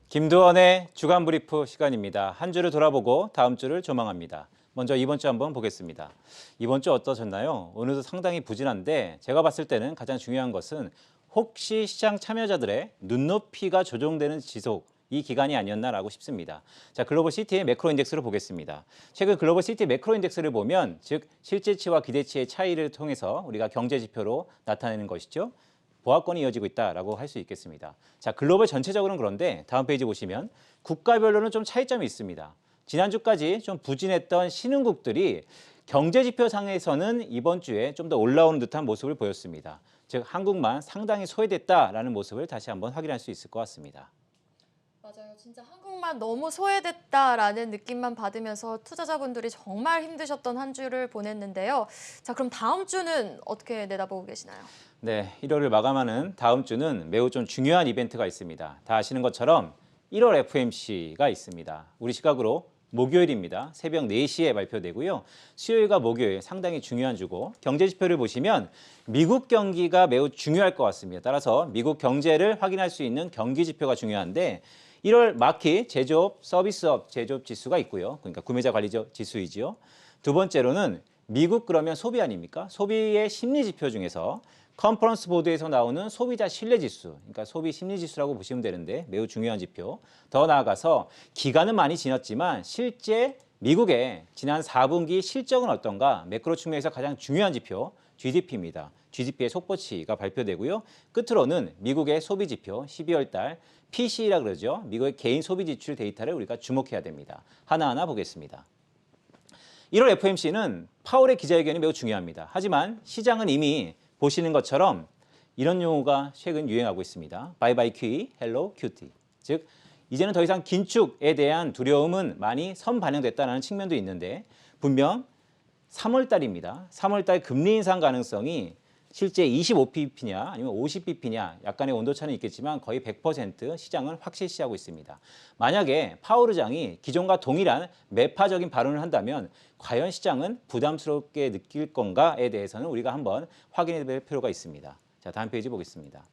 김두원의 주간 브리프 시간입니다. 한 주를 돌아보고 다음 주를 조망합니다. 먼저 이번 주 한번 보겠습니다. 이번 주 어떠셨나요? 오늘도 상당히 부진한데 제가 봤을 때는 가장 중요한 것은 혹시 시장 참여자들의 눈높이가 조정되는 지속 이 기간이 아니었나라고 싶습니다. 자, 글로벌 CT의 매크로 인덱스를 보겠습니다. 최근 글로벌 CT 매크로 인덱스를 보면 즉 실제치와 기대치의 차이를 통해서 우리가 경제 지표로 나타내는 것이죠. 보합권이 이어지고 있다라고 할 수 있겠습니다. 자, 글로벌 전체적으로는 그런데 다음 페이지 보시면 국가별로는 좀 차이점이 있습니다. 지난주까지 좀 부진했던 신흥국들이 경제 지표상에서는 이번 주에 좀 더 올라오는 듯한 모습을 보였습니다. 즉 한국만 상당히 소외됐다라는 모습을 다시 한번 확인할 수 있을 것 같습니다. 맞아요. 진짜 한국만 너무 소외됐다라는 느낌만 받으면서 투자자분들이 정말 힘드셨던 한 주를 보냈는데요. 자, 그럼 다음 주는 어떻게 내다보고 계시나요? 네, 1월을 마감하는 다음 주는 매우 좀 중요한 이벤트가 있습니다. 다 아시는 것처럼 1월 FOMC가 있습니다. 우리 시각으로 목요일입니다. 새벽 4시에 발표되고요. 수요일과 목요일 상당히 중요한 주고 경제 지표를 보시면 미국 경기가 매우 중요할 것 같습니다. 따라서 미국 경제를 확인할 수 있는 경기 지표가 중요한데 1월 마켓 제조업 서비스업 제조업 지수가 있고요. 그러니까 구매자 관리 지수이지요. 두 번째로는 미국 그러면 소비 아닙니까? 소비의 심리 지표 중에서 컨퍼런스 보드에서 나오는 소비자 신뢰 지수, 그러니까 소비 심리 지수라고 보시면 되는데 매우 중요한 지표. 더 나아가서 기간은 많이 지났지만 실제 미국의 지난 4분기 실적은 어떤가? 매크로 측면에서 가장 중요한 지표 GDP입니다. GDP의 속보치가 발표되고요. 끝으로는 미국의 소비 지표 12월 달 PCE라 그러죠. 미국의 개인 소비 지출 데이터를 우리가 주목해야 됩니다. 하나하나 보겠습니다. 1월 FOMC는 파월의 기자회견이 매우 중요합니다. 하지만 시장은 이미 보시는 것처럼 이런 용어가 최근 유행하고 있습니다. 바이바이 QE, 헬로 QT. 즉 이제는 더 이상 긴축에 대한 두려움은 많이 선반영됐다는 측면도 있는데 분명 3월 달입니다. 3월 달 금리 인상 가능성이 실제 25bp냐 아니면 50bp냐 약간의 온도차는 있겠지만 거의 100% 시장은 확실시하고 있습니다. 만약에 파월 의장이 기존과 동일한 매파적인 발언을 한다면 과연 시장은 부담스럽게 느낄 건가에 대해서는 우리가 한번 확인해 볼 필요가 있습니다. 자, 다음 페이지 보겠습니다.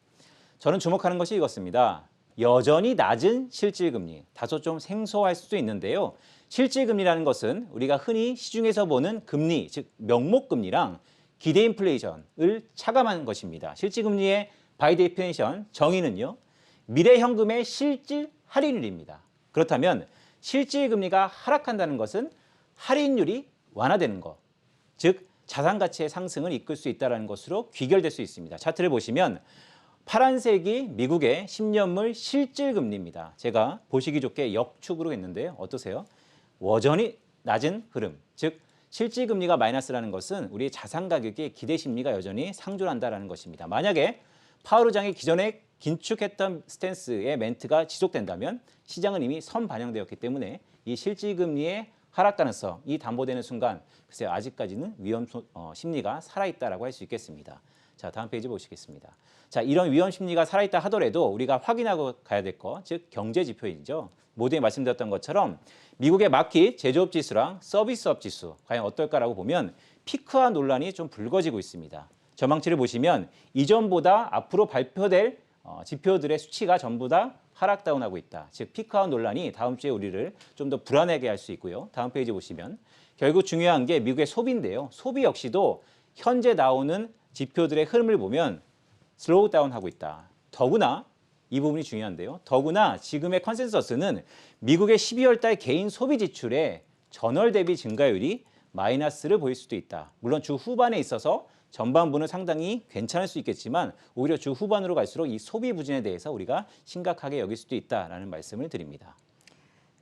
저는 주목하는 것이 이것입니다. 여전히 낮은 실질금리, 다소 좀 생소할 수도 있는데요. 실질금리라는 것은 우리가 흔히 시중에서 보는 금리, 즉 명목금리랑 기대 인플레이션을 차감한 것입니다. 실질금리의 바이 데피니션 정의는요. 미래 현금의 실질 할인율입니다. 그렇다면 실질금리가 하락한다는 것은 할인율이 완화되는 것, 즉 자산 가치의 상승을 이끌 수 있다는 것으로 귀결될 수 있습니다. 차트를 보시면 파란색이 미국의 10년물 실질금리입니다. 제가 보시기 좋게 역축으로 했는데요. 어떠세요? 여전히 낮은 흐름, 즉 실질금리가 마이너스라는 것은 우리의 자산 가격의 기대 심리가 여전히 상존한다는 것입니다. 만약에 파월 의장이 기존에 긴축했던 스탠스의 멘트가 지속된다면 시장은 이미 선반영되었기 때문에 이 실질금리의 하락 가능성이 담보되는 순간 글쎄요 아직까지는 위험 심리가 살아있다라고 할 수 있겠습니다. 자, 다음 페이지 보시겠습니다. 자, 이런 위험 심리가 살아있다 하더라도 우리가 확인하고 가야 될 것, 즉 경제 지표이죠. 모두에 말씀드렸던 것처럼 미국의 마켓 제조업 지수랑 서비스업 지수 과연 어떨까라고 보면 피크화 논란이 좀 불거지고 있습니다. 전망치를 보시면 이전보다 앞으로 발표될 지표들의 수치가 전부 다 하락 다운하고 있다. 즉 피크아웃 논란이 다음 주에 우리를 좀 더 불안하게 할 수 있고요. 다음 페이지 보시면 결국 중요한 게 미국의 소비인데요. 소비 역시도 현재 나오는 지표들의 흐름을 보면 슬로우 다운하고 있다. 더구나 이 부분이 중요한데요. 더구나 지금의 컨센서스는 미국의 12월 달 개인 소비 지출의 전월 대비 증가율이 마이너스를 보일 수도 있다. 물론 주 후반에 있어서 전반부는 상당히 괜찮을 수 있겠지만 오히려 주 후반으로 갈수록 이 소비 부진에 대해서 우리가 심각하게 여길 수도 있다라는 말씀을 드립니다.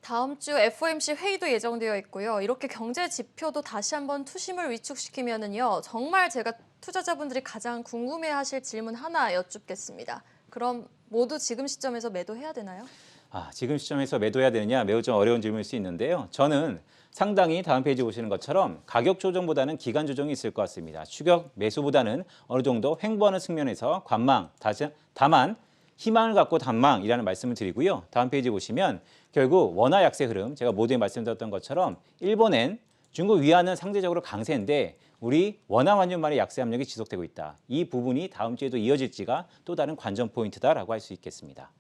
다음 주 FOMC 회의도 예정되어 있고요. 이렇게 경제 지표도 다시 한번 투심을 위축시키면은요. 정말 제가 투자자분들이 가장 궁금해하실 질문 하나 여쭙겠습니다. 그럼 모두 지금 시점에서 매도해야 되나요? 지금 시점에서 매도해야 되느냐 매우 좀 어려운 질문일 수 있는데요. 저는 상당히 다음 페이지 보시는 것처럼 가격 조정보다는 기간 조정이 있을 것 같습니다. 추격 매수보다는 어느 정도 횡보하는 측면에서 관망, 다만 희망을 갖고 단망이라는 말씀을 드리고요. 다음 페이지 보시면 결국 원화 약세 흐름, 제가 모두에 말씀드렸던 것처럼 일본엔 중국 위안은 상대적으로 강세인데 우리 원화 환율만의 약세 압력이 지속되고 있다. 이 부분이 다음 주에도 이어질지가 또 다른 관전 포인트다라고 할 수 있겠습니다.